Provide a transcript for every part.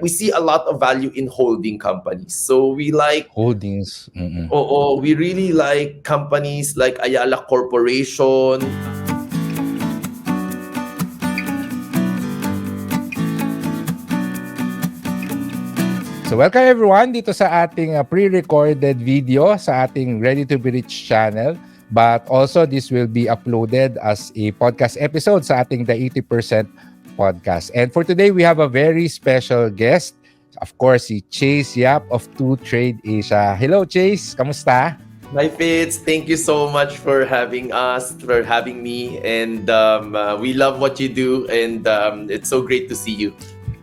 we see a lot of value in holding companies. So we like, Holdings. Mm-mm. we really like companies like Ayala Corporation. So welcome everyone dito sa ating pre-recorded video sa ating Ready to Be Rich channel. But also this will be uploaded as a podcast episode sa ating The 80% podcast. And for today, we have a very special guest. Of course, si Chase Yap of 2Trade Asia. Hello Chase, kamusta? Hi Fitz, thank you so much for having us, for having me. And we love what you do, and it's so great to see you.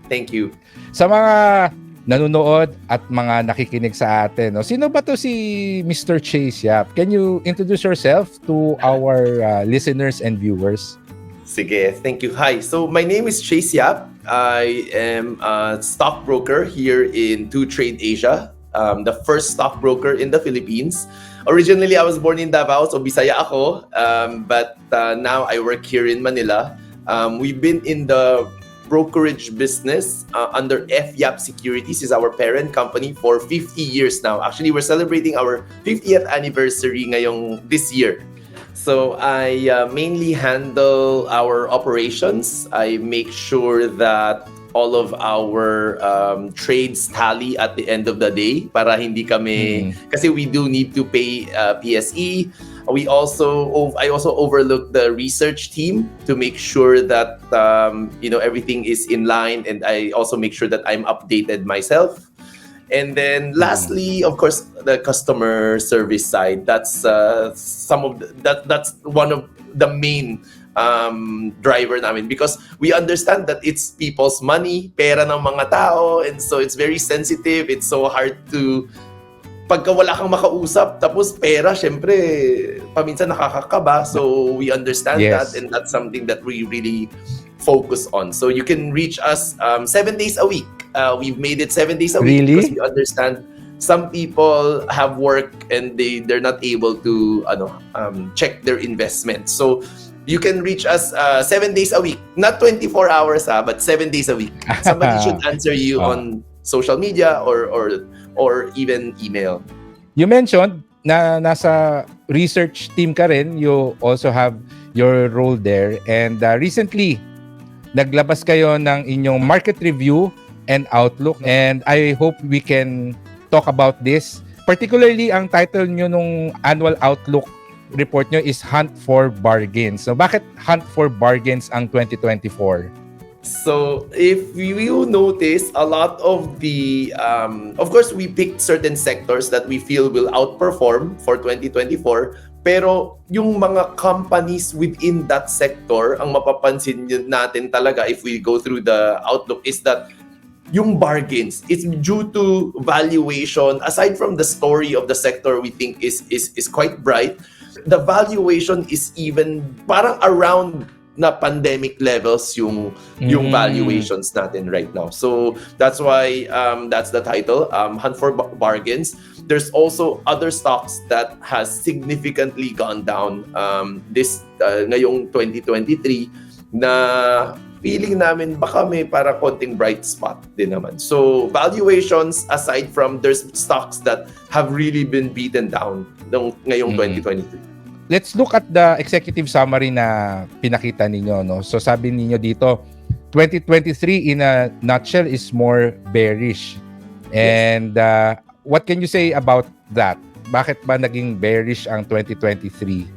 Thank you. Sa mga nanonood at mga nakikinig sa atin, no? Sino ba to si Mr. Chase Yap? Can you introduce yourself to our listeners and viewers? Sige, thank you. Hi, so my name is Chase Yap. I am a stockbroker here in 2Trade Asia, the first stockbroker in the Philippines. Originally, I was born in Davao, so Bisaya ako, but now I work here in Manila. We've been in the brokerage business under Yap Securities, is our parent company, for 50 years now. Actually, we're celebrating our 50th anniversary ngayong this year. So I mainly handle our operations. I make sure that all of our trades tally at the end of the day para hindi kami, kasi we do need to pay PSE. I also overlook the research team to make sure that everything is in line, and I also make sure that I'm updated myself. And then lastly, of course, the customer service side. That's that's one of the main driver namin, because we understand that it's people's money, pera ng mga tao, and so it's very sensitive. It's so hard to, pagka wala kang makausap, tapos pera, syempre, paminsan nakakakaba. So we understand that, and that's something that we really focus on. So you can reach us 7 days a week. We've made it 7 days a week because we understand some people have work and they're not able to check their investments. So you can reach us 7 days a week, not 24 hours, but 7 days a week. Somebody should answer you on social media or even email. You mentioned na nasa research team ka rin. You also have your role there. And recently, naglabas kayo ng inyong market review and outlook. And I hope we can talk about this. Particularly, ang title nyo nung annual outlook report nyo is Hunt for Bargains. So, bakit Hunt for Bargains ang 2024? So if you notice, a lot of the, of course, we picked certain sectors that we feel will outperform for 2024. Pero yung mga companies within that sector, ang mapapansin natin talaga if we go through the outlook is that yung bargains, it's due to valuation. Aside from the story of the sector, we think is quite bright. The valuation is even parang around na pandemic levels yung valuations natin right now. So that's why that's the title, Hunt for Bargains. There's also other stocks that has significantly gone down this ngayong 2023 na feeling namin baka may para konting bright spot din naman. So valuations, aside from, there's stocks that have really been beaten down ngayong 2023. Let's look at the executive summary na pinakita ninyo, no? So sabi ninyo dito, 2023 in a nutshell is more bearish. And what can you say about that? Bakit ba naging bearish ang 2023?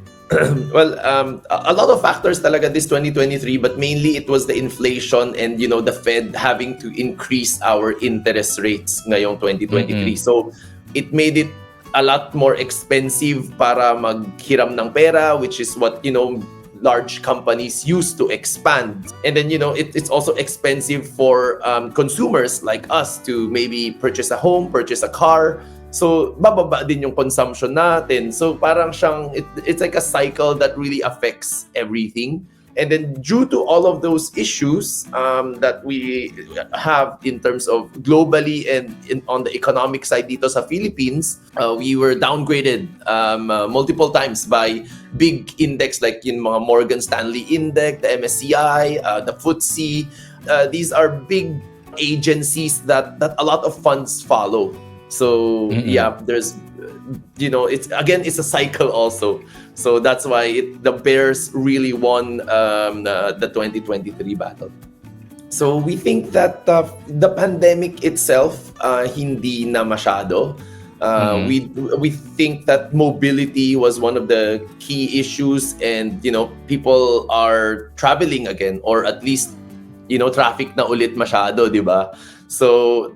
Well, a lot of factors talaga this 2023, but mainly it was the inflation and the Fed having to increase our interest rates ngayong 2023. So it made it a lot more expensive para maghiram ng pera, which is what large companies use to expand. And then it's also expensive for consumers like us to maybe purchase a home, purchase a car. So bababa din yung consumption natin. So parang siyang it's like a cycle that really affects everything. And then due to all of those issues that we have in terms of globally and on the economic side dito sa Philippines, we were downgraded multiple times by big index like yung mga Morgan Stanley Index, the MSCI, the FTSE. These are big agencies that a lot of funds follow. So yeah, there's it's a cycle also. So that's why the Bears really won the 2023 battle. So we think that the pandemic itself hindi na masyado. We think that mobility was one of the key issues, and people are traveling again, or at least traffic na ulit masyado, di ba? So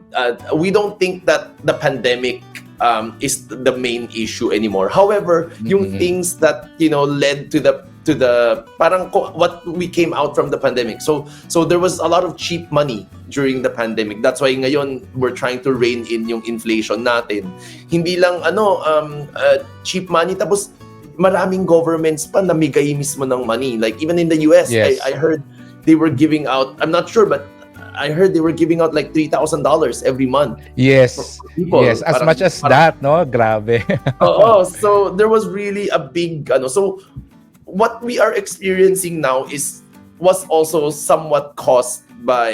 we don't think that the pandemic is the main issue anymore. However, yung things that led to the parang what we came out from the pandemic. So there was a lot of cheap money during the pandemic. That's why ngayon we're trying to rein in yung inflation natin. Hindi lang cheap money, tapos maraming governments pa namigay mismo ng money. Like even in the US, Yes. I heard they were giving out, I'm not sure, but I heard they were giving out like $3,000 every month. Yes. For people. Yes, as much as that, no? Grabe. So there was really a big so what we are experiencing now was also somewhat caused by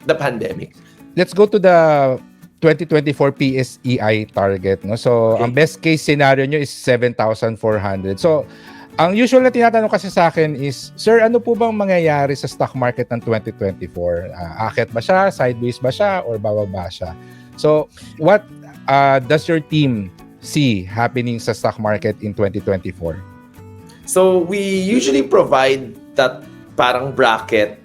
the pandemic. Let's go to the 2024 PSEI target, no? So, Okay. ang best case scenario nyo is 7,400. So, ang usual na tinatanong kasi sa akin is, sir, ano po bang mangyayari sa stock market ng 2024? Akit ba siya? Sideways ba siya? Or bababa siya? So, what does your team see happening sa stock market in 2024? So we usually provide that parang bracket,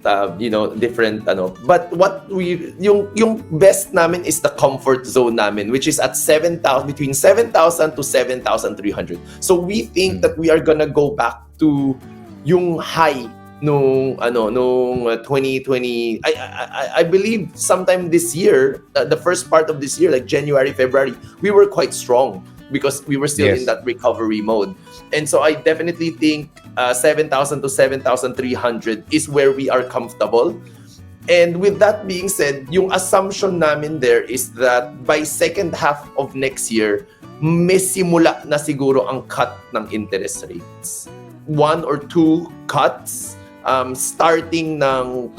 different But what yung best namin is the comfort zone namin, which is at 7,000, between 7,000 to 7,300. So we think that we are gonna go back to yung high nung 2020. I believe sometime this year, the first part of this year, like January, February, we were quite strong because we were still in that recovery mode. And so I definitely think 7,000 to 7,300 is where we are comfortable. And with that being said, yung assumption namin there is that by second half of next year, may simula na siguro ang cut ng interest rates. 1 or 2 cuts starting ng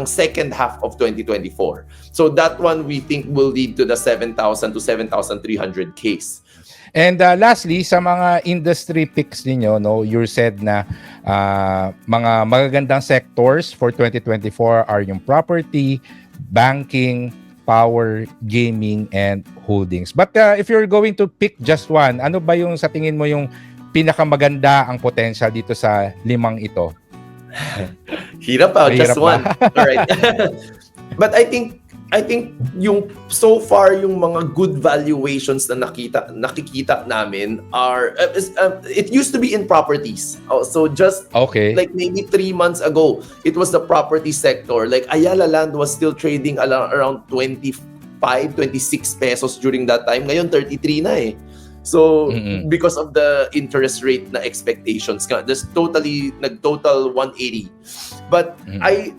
second half of 2024. So that one we think will lead to the 7,000 to 7,300 case. And lastly, sa mga industry picks ninyo, no, you said na mga magagandang sectors for 2024 are yung property, banking, power, gaming, and holdings. But if you're going to pick just one, ano ba yung sa tingin mo yung pinakamaganda ang potential dito sa 5 ito? Hirap pa, Mahirap just ba? one. All right. But I think yung so far yung mga good valuations na nakikita namin are it used to be in properties. So just like maybe 3 months ago, it was the property sector. Like Ayala Land was still trading around 25, 26 pesos during that time. Ngayon 33 na eh. So because of the interest rate na expectations, there's nag-total 180. But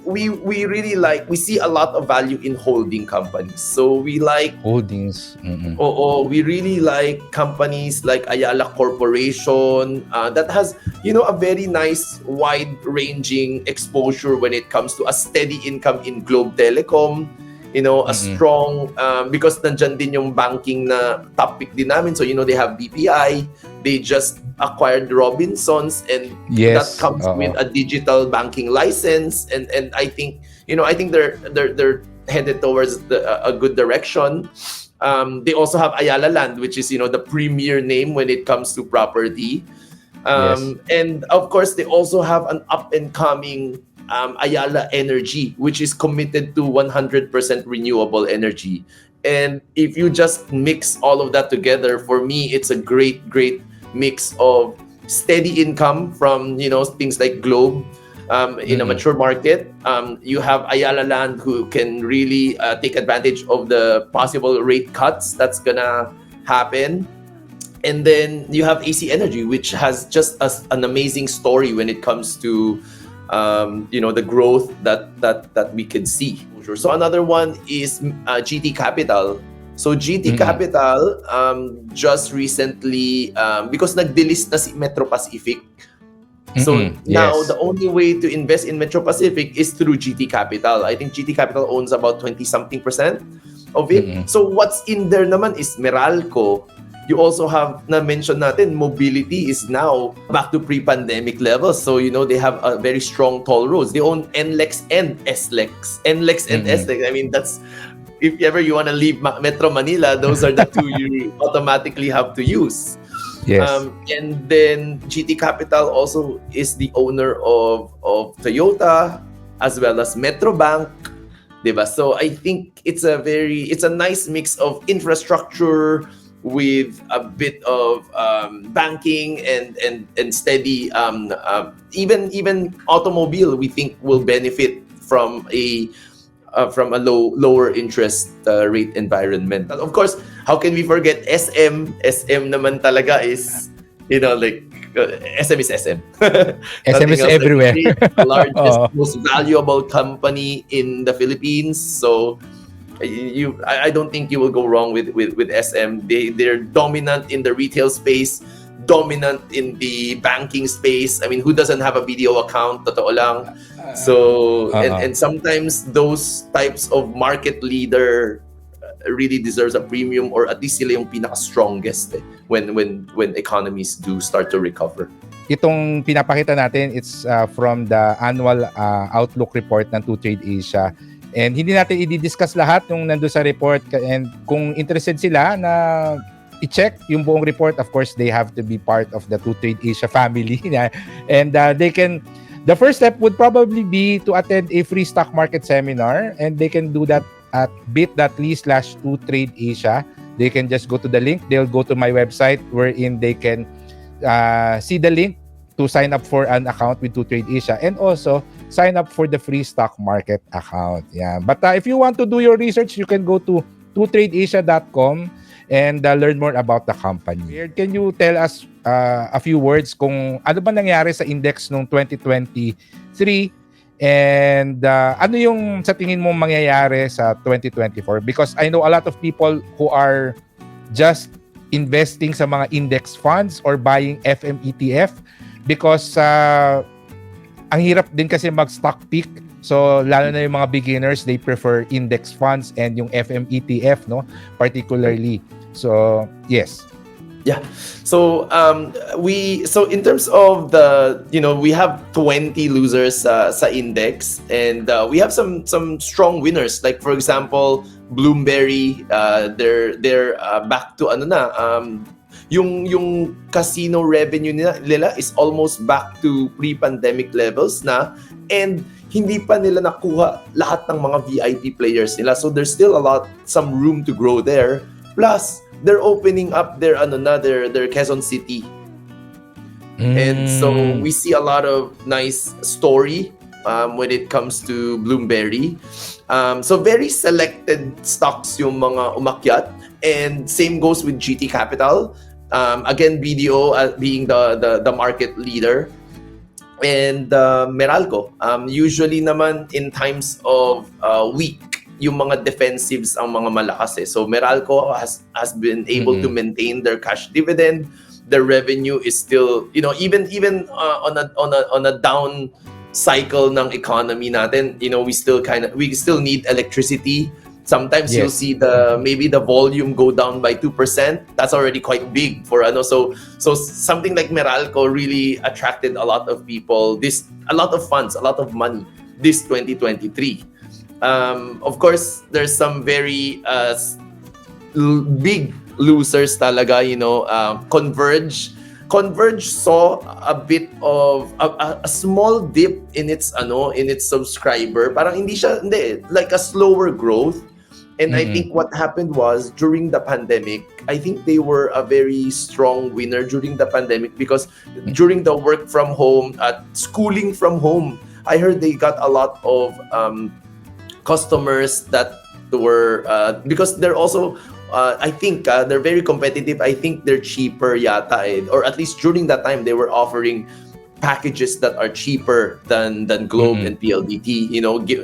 we really we see a lot of value in holding companies. So we like holdings. We really like companies like Ayala Corporation that has a very nice wide-ranging exposure when it comes to a steady income in Globe Telecom. A strong, because nandyan din yung banking na topic din namin. So, they have BPI. They just acquired Robinsons, and that comes with a digital banking license. And I think, they're headed towards a good direction. They also have Ayala Land, which is, the premier name when it comes to property. And of course, they also have an up-and-coming Ayala Energy, which is committed to 100% renewable energy. And if you just mix all of that together, for me, it's a great mix of steady income from things like Globe in a mature market. You have Ayala Land, who can really take advantage of the possible rate cuts that's gonna happen. And then you have AC Energy, which has just an amazing story when it comes to the growth that we can see. So another one is GT Capital. So GT Capital just recently, because nag-delist na si Metro Pacific, So now Yes. the only way to invest in Metro Pacific is through GT Capital. I think GT Capital owns about 20 something percent of it. So what's in there naman is Meralco. You also have, na mention natin, mobility is now back to pre-pandemic levels. So, they have a very strong toll roads. They own NLEX and SLEX. NLEX and SLEX. I mean, that's, if ever you want to leave Metro Manila, those are the two you automatically have to use. Yes. And then GT Capital also is the owner of Toyota as well as Metrobank, diba? So I think it's a nice mix of infrastructure with a bit of banking and steady. Even automobile, we think, will benefit from a lower interest rate environment. And of course, how can we forget SM? SM naman talaga is, like, SM is SM. SM is Nothing else. everywhere. The largest, most valuable company in the Philippines. So I don't think you will go wrong with SM. They're dominant in the retail space, dominant in the banking space. I mean, who doesn't have a video account? Totoo lang. So and sometimes those types of market leader really deserves a premium, or at least sila yung pinaka-strongest when economies do start to recover. Itong pinapakita natin, it's from the annual outlook report ng 2Trade Asia. And hindi natin i-discuss lahat yung nandun sa report. And kung interested sila na i-check yung buong report, of course, they have to be part of the 2Trade Asia family. And they can, the first step would probably be to attend a free stock market seminar. And they can do that at bit.ly/2tradeasia. They can just go to the link. They'll go to my website wherein they can see the link to sign up for an account with 2Trade Asia, and also sign up for the free stock market account. Yeah. But if you want to do your research, you can go to 2tradeasia.com and learn more about the company. Can you tell us a few words kung ano ba nangyari sa index noong 2023, and ano yung sa tingin mo mangyayari sa 2024? Because I know a lot of people who are just investing sa mga index funds or buying FM ETF because ang hirap din kasi mag-stock pick. So lalo na yung mga beginners, they prefer index funds and yung FM ETF, no, particularly. So yes. Yeah. So in terms of the, we have 20 losers sa index, and we have some strong winners. Like for example, Bloomberry, they're back to yung casino revenue nila is almost back to pre-pandemic levels na, and hindi pa nila nakuha lahat ng mga VIP players nila. So there's still some room to grow there. Plus, they're opening up their Quezon City. And so we see a lot of nice story when it comes to Bloomberry. So very selected stocks yung mga umakyat, and same goes with GT Capital. Again, BDO being the market leader. And Meralco, usually naman in times of weak, yung mga defensives ang mga malakas . So Meralco has been able to maintain their cash dividend. Their revenue is still, even on a down cycle ng economy natin, we still need electricity. Sometimes you'll see maybe the volume go down by 2%. That's already quite big for so something like Meralco really attracted a lot of people, a lot of funds, a lot of money this 2023. Of course, there's some very big losers talaga, Converge saw a bit of a small dip in its subscriber. Parang like a slower growth. And I think what happened was, during the pandemic, I think they were a very strong winner during the pandemic, because during the work from home, schooling from home, I heard they got a lot of customers that were because they're also I think they're very competitive. I think they're cheaper yata, or at least during that time they were offering packages that are cheaper than Globe and PLDT,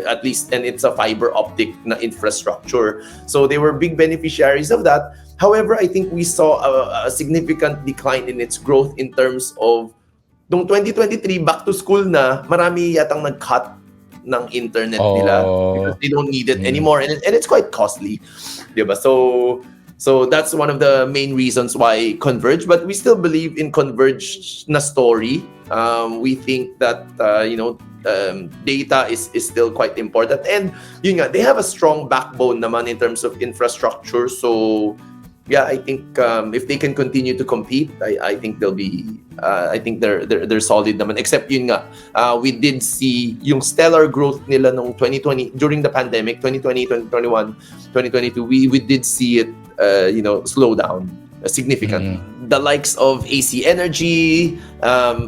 at least, and it's a fiber optic na infrastructure. So they were big beneficiaries of that. However, I think we saw a significant decline in its growth in terms of Nung 2023, back to school na, marami yatang nag-cut ng internet nila because they don't need it anymore, and it's quite costly, diba? So that's one of the main reasons why Converge, but we still believe in Converge na story. We think that data is still quite important, and yun nga, they have a strong backbone naman in terms of infrastructure. So yeah, I think if they can continue to compete, I think they'll be I think they're solid naman. Except yun nga, we did see yung stellar growth nila nung 2020 during the pandemic, 2020, 2021, 2022. We did see it slow down significantly. The likes of AC Energy,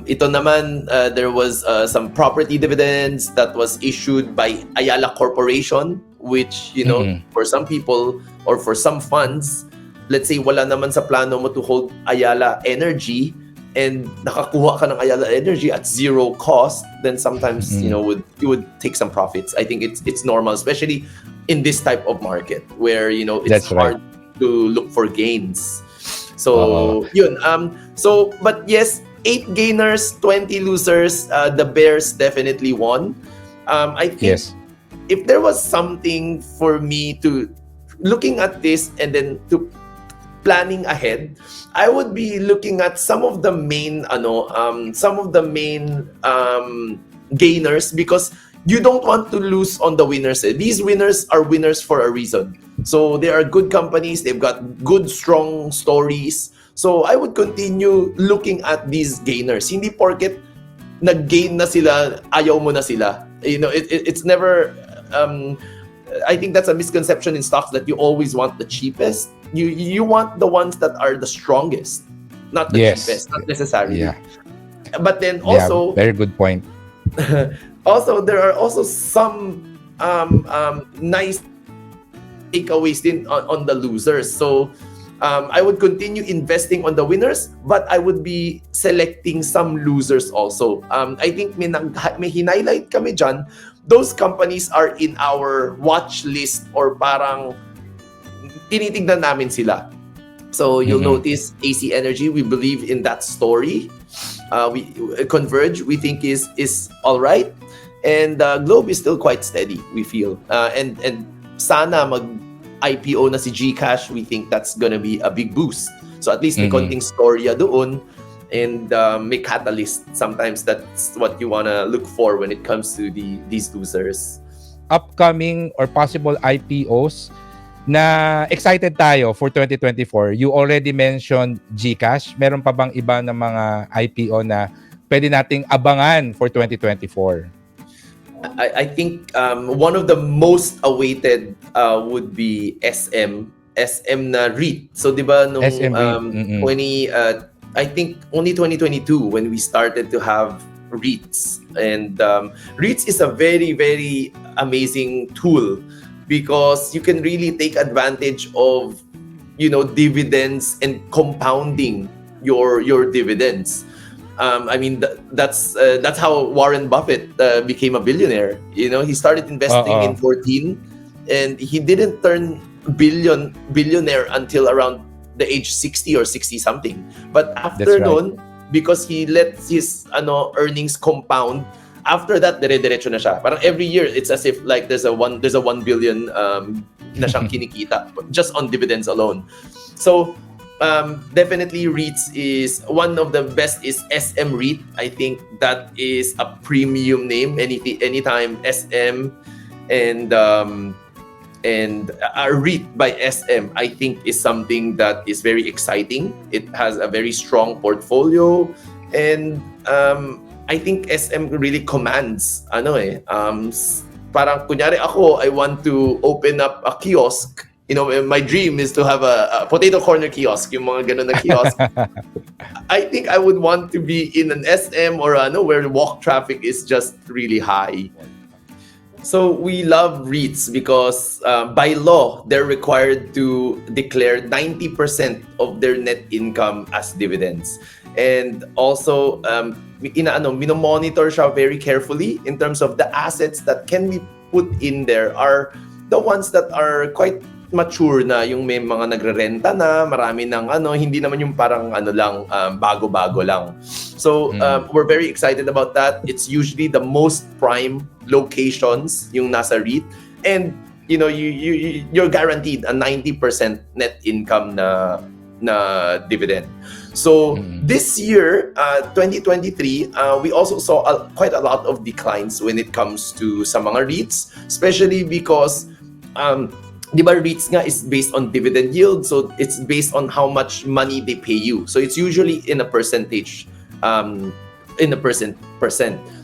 ito naman, there was some property dividends that was issued by Ayala Corporation, which for some people or for some funds, let's say wala naman sa plano mo to hold Ayala Energy and nakakuha ka ng Ayala Energy at zero cost, then sometimes you would take some profits. I think it's normal, especially in this type of market where it's That's hard to look for gains. So yun. But yes, 8 gainers, 20 losers. The Bears definitely won. I think if there was something for me to looking at this and then to planning ahead, I would be looking at some of the main gainers, because you don't want to lose on the winners. These winners are winners for a reason. So they are good companies. They've got good, strong stories. So I would continue looking at these gainers. Hindi porket nag-gain na sila, ayaw mo na sila. It's never. I think that's a misconception in stocks, that you always want the cheapest. You want the ones that are the strongest, not the cheapest, not necessarily. Yeah. But then also, very good point. Also, there are also some nice takeaways on the losers. So I would continue investing on the winners, but I would be selecting some losers also. I think may hinighlight kami dyan. Those companies are in our watch list, or parang tinitignan namin sila. So you'll notice AC Energy, we believe in that story. We Converge, we think is all right, and Globe is still quite steady, we feel. And sana mag IPO na si GCash, we think that's gonna be a big boost. So at least may konting storya doon, and may catalyst. Sometimes that's what you wanna look for when it comes to these losers. Upcoming or possible IPOs na excited tayo for 2024. You already mentioned GCash. Meron pa bang iba na mga IPO na pwede nating abangan for 2024? I think one of the most awaited would be SM na REIT. So di ba nung I think only 2022 when we started to have REITs, and REITs is a very, very amazing tool, because you can really take advantage of dividends and compounding your dividends. I mean, that's how Warren Buffett became a billionaire. He started investing in 14, and he didn't turn billionaire until around the age 60 or 60 something. But after noon, because he let his earnings compound, after that dire-diretso na siya. Parang every year it's as if like there's a 1 billion na siyang kinikita just on dividends alone. So definitely REITs is one of the best. Is SM REIT. I think that is a premium name. Anytime SM and a REIT by SM, I think is something that is very exciting. It has a very strong portfolio, and I think SM really commands parang kunyari ako, I want to open up a kiosk. My dream is to have a potato corner kiosk, yung mga ganun na kiosk. I think I would want to be in an SM or where the walk traffic is just really high. So we love REITs because by law, they're required to declare 90% of their net income as dividends. And also, minomonitor siya very carefully in terms of the assets that can be put in there are the ones that are quite mature na, yung may mga nagrerenta na, marami ng hindi naman yung parang lang, bago-bago lang. So we're very excited about that. It's usually the most prime locations yung nasa REIT, and you're guaranteed a 90% net income na dividend. So this year, 2023, we also saw quite a lot of declines when it comes to sa mga REITs, especially because di ba REITs nga is based on dividend yield, so it's based on how much money they pay you. So it's usually in a percentage, in a percent.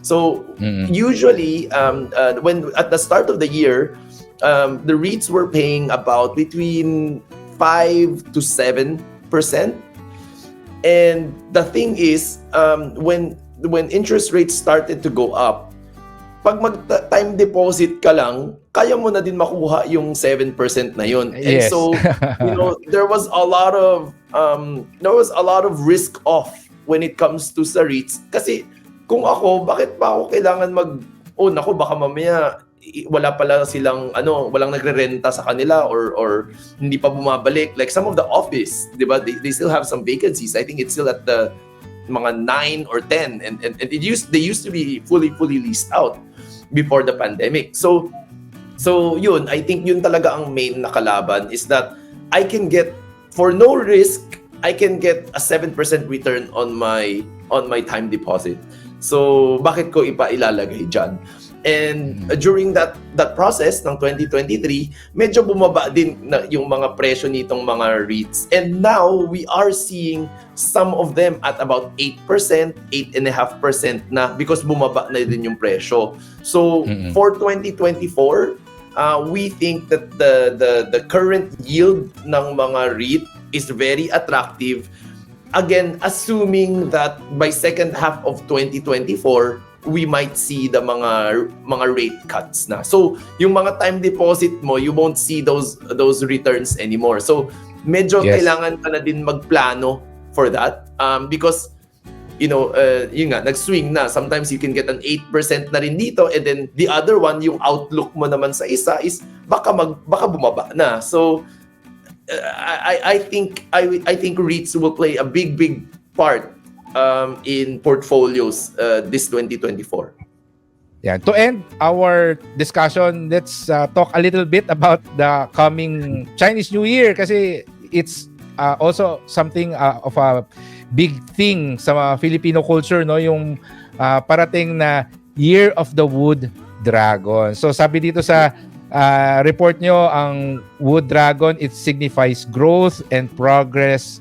So usually, when at the start of the year, the REITs were paying about between 5 to 7%. And the thing is, when interest rates started to go up, pag mag-time deposit ka lang, kaya mo na din makuha yung 7% na yun. And Yes. so, there was a lot of risk off when it comes to sa REITs. Kasi kung ako, bakit pa ako kailangan naku, baka mamaya wala pala silang walang nagre-renta sa kanila, or hindi pa bumabalik. Like some of the office, di ba? They still have some vacancies. I think it's still at the mga 9 or 10, and they used to be fully leased out before the pandemic. So yun, I think yun talaga ang main na kalaban, is that I can get, for no risk, I can get a 7% return on my time deposit. So bakit ko ilalagay dyan? And during that process ng 2023, medyo bumaba din na yung mga presyo nitong mga REITs. And now we are seeing some of them at about 8%, 8.5% na, because bumaba na din yung presyo. So for 2024, we think that the current yield ng mga REIT is very attractive. Again, assuming that by second half of 2024, we might see the mga rate cuts na. So, yung mga time deposit mo, you won't see those returns anymore. So, medyo kailangan ka na din magplano for that, because yun nga, nag-swing na. Sometimes you can get an 8% na rin dito, and then the other one, yung outlook mo naman sa isa is baka bumaba na. So, I think REITs will play a big part in portfolios this 2024. Yeah. To end our discussion, let's talk a little bit about the coming Chinese New Year, kasi it's also something of a big thing sa Filipino culture, no, yung parating na Year of the Wood Dragon. So sabi dito sa report nyo, ang Wood Dragon, it signifies growth and progress,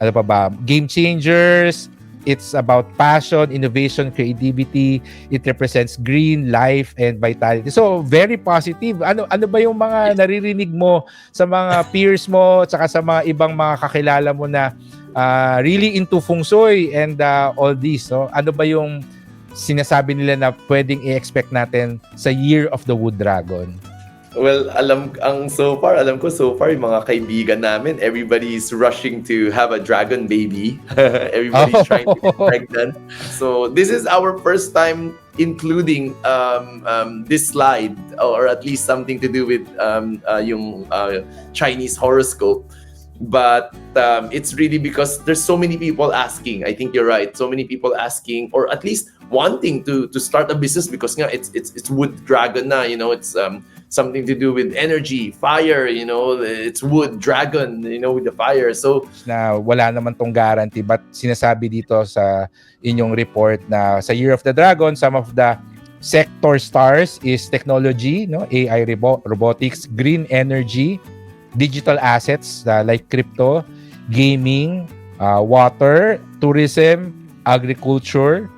ano pa ba? Game changers. It's about passion, innovation, creativity. It represents green, life, and vitality. So, very positive. Ano ba yung mga naririnig mo sa mga peers mo, at saka sa mga ibang mga kakilala mo na really into feng shui and all this? So, ano ba yung sinasabi nila na pwedeng i-expect natin sa Year of the Wood Dragon? Well, so far, yung mga kaibigan namin, everybody's rushing to have a dragon baby. Everybody's trying to get pregnant. So this is our first time including this slide, or at least something to do with yung Chinese horoscope. But it's really because there's so many people asking. I think you're right. So many people asking, or at least wanting to start a business, because nga it's wood dragon na, it's something to do with energy, fire, it's wood dragon, with the fire. So na wala naman tong guarantee, but sinasabi dito sa inyong report na sa Year of the Dragon, some of the sector stars is technology, AI, robotics, green energy, digital assets like crypto, gaming, water, tourism, agriculture,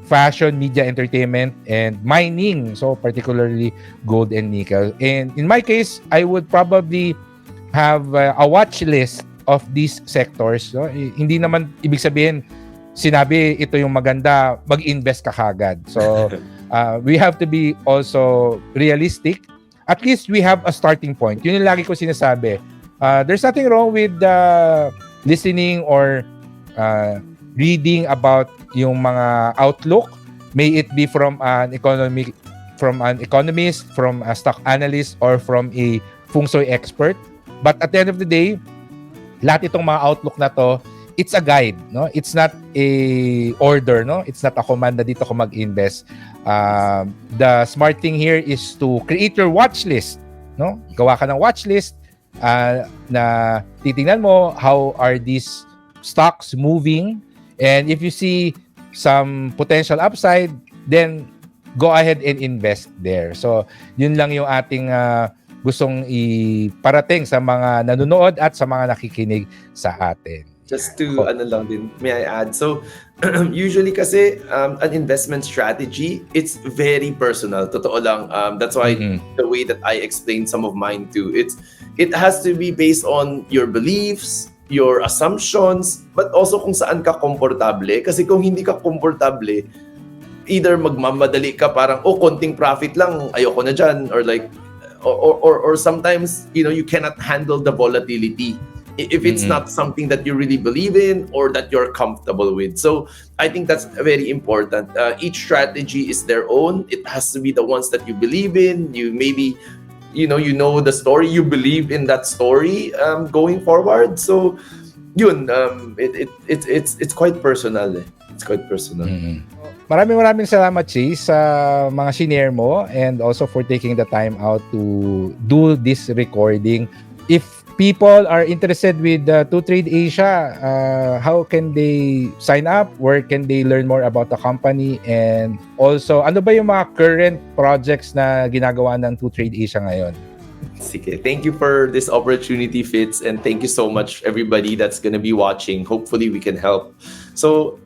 fashion, media, entertainment, and mining. So particularly gold and nickel. And in my case, I would probably have a watch list of these sectors. So, hindi naman ibig sabihin sinabi ito yung maganda, mag-invest ka kagad. So we have to be also realistic. At least we have a starting point. Yun yung lagi ko sinasabi. There's nothing wrong with listening or reading about yung mga outlook, may it be from an economist, from a stock analyst, or from a feng shui expert. But at the end of the day, lahat itong mga outlook na to, it's a guide, no? It's not a order, no? It's not a command na dito ko mag-invest. The smart thing here is to create your watch list, no? Gawa ka ng watch list na titingnan mo how are these stocks moving, and if you see some potential upside, then go ahead and invest there. So, yun lang yung ating gustong iparating sa mga nanonood at sa mga nakikinig sa atin. Just to, ano lang din, may I add? So, usually kasi, an investment strategy, it's very personal. Totoo lang. That's why the way that I explained some of mine too, it has to be based on your beliefs, your assumptions, but also kung saan ka komportable. Kasi kung hindi ka komportable, either magmamadali ka parang, konting profit lang, ayoko na dyan, or like, or sometimes, you cannot handle the volatility if it's not something that you really believe in or that you're comfortable with. So I think that's very important. Each strategy is their own. It has to be the ones that you believe in. You maybe, you know the story, you believe in that story going forward. So yun, it's quite personal. It's quite personal. Maraming salamat, Chase, sa mga shinare mo, and also for taking the time out to do this recording. If people are interested with 2Trade Asia, how can they sign up? Where can they learn more about the company? And also, ano ba yung mga current projects na ginagawa ng 2Trade Asia ngayon? Sige. Thank you for this opportunity, Fitz, and thank you so much, everybody that's going to be watching. Hopefully, we can help. So,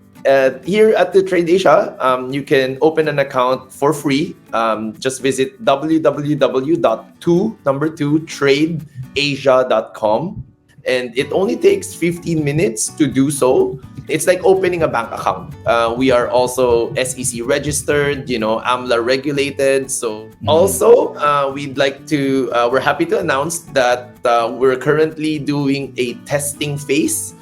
here at the Trade Asia, you can open an account for free. Just visit www.tradeasia.com, and it only takes 15 minutes to do so. It's like opening a bank account. We are also SEC registered, AMLA regulated. So also, we're happy to announce that we're currently doing a testing phase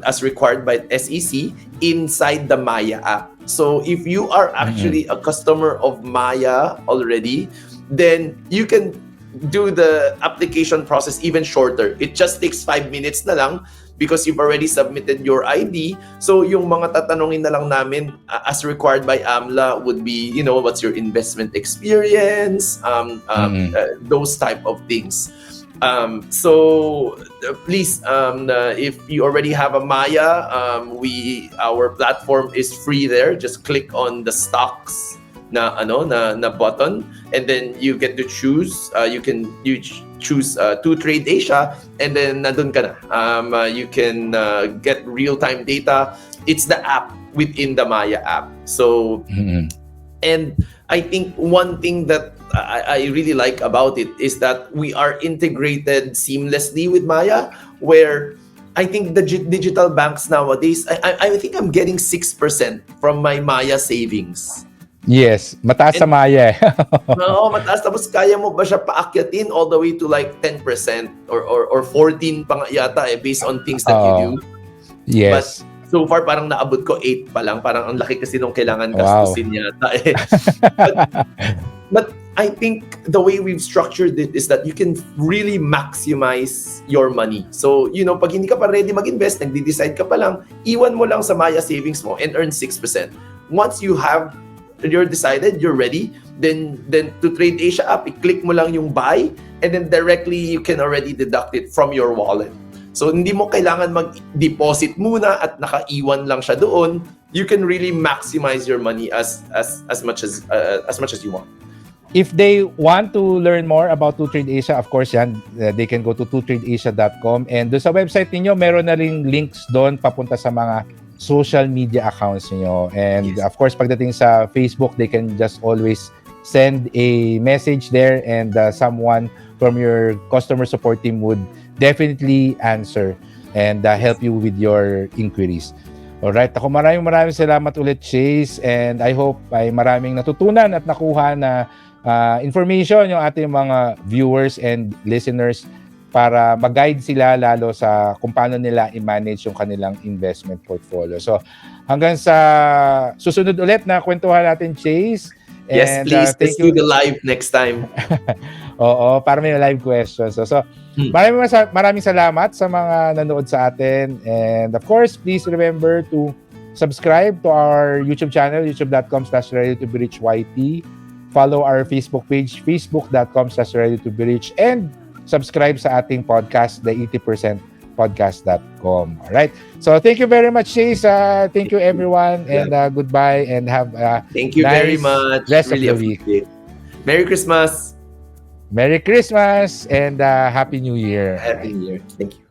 as required by SEC inside the Maya app. So if you are actually a customer of Maya already, then you can do the application process even shorter. It just takes 5 minutes na lang because you've already submitted your ID. So yung mga tatanungin na lang namin as required by AMLA would be, what's your investment experience, those type of things. So please, if you already have a Maya, our platform is free there. Just click on the stocks na button, and then you get to choose. You choose 2Trade Asia, and then nandun ka na. You can get real-time data. It's the app within the Maya app. So, and I think one thing that I really like about it is that we are integrated seamlessly with Maya, where I think the digital banks nowadays, I think I'm getting 6% from my Maya savings. Yes, mataas sa Maya. Oo, mataas. Tapos kaya mo ba siya paakyatin all the way to like 10% or 14 pa nga yata based on things that you do. Yes. But so far, parang naabot ko 8 pa lang. Parang ang laki kasi nung kailangan gastusin yata But I think the way we've structured it is that you can really maximize your money. So, pag hindi ka pa ready mag-invest, nagde-decide ka pa lang, iwan mo lang sa Maya savings mo and earn 6%. Once you're decided, you're ready, then to Trade Asia app, i-click mo lang yung buy, and then directly you can already deduct it from your wallet. So hindi mo kailangan mag-deposit muna at nakaiwan lang siya doon. You can really maximize your money as much as you want. If they want to learn more about 2Trade Asia, of course yan, they can go to 2tradeasia.com, and doon sa website niyo meron na ring links doon papunta sa mga social media accounts niyo. And of course, pagdating sa Facebook, they can just always send a message there, and someone from your customer support team would definitely answer and help you with your inquiries. Alright, ako maraming salamat ulit, Chase, and I hope ay maraming natutunan at nakuha na information yung ating mga viewers and listeners para mag-guide sila lalo sa kung paano nila i-manage yung kanilang investment portfolio. So hanggang sa susunod ulit na kwentuhan natin, Chase, Yes, And please. Let's thank do you. the live next time. Oo, para may live questions. So maraming salamat sa mga nanood sa atin. And of course, please remember to subscribe to our YouTube channel, youtube.com/readytoberichyt. Follow our Facebook page, facebook.com/readytoberich. And subscribe sa ating podcast, the 80% podcast.com. All right. So thank you very much, Chase. Thank you, everyone. And goodbye and have a Thank you very nice much. rest of Really the week. appreciate it. Merry Christmas. Merry Christmas and Happy New Year. Happy New Year. Thank you.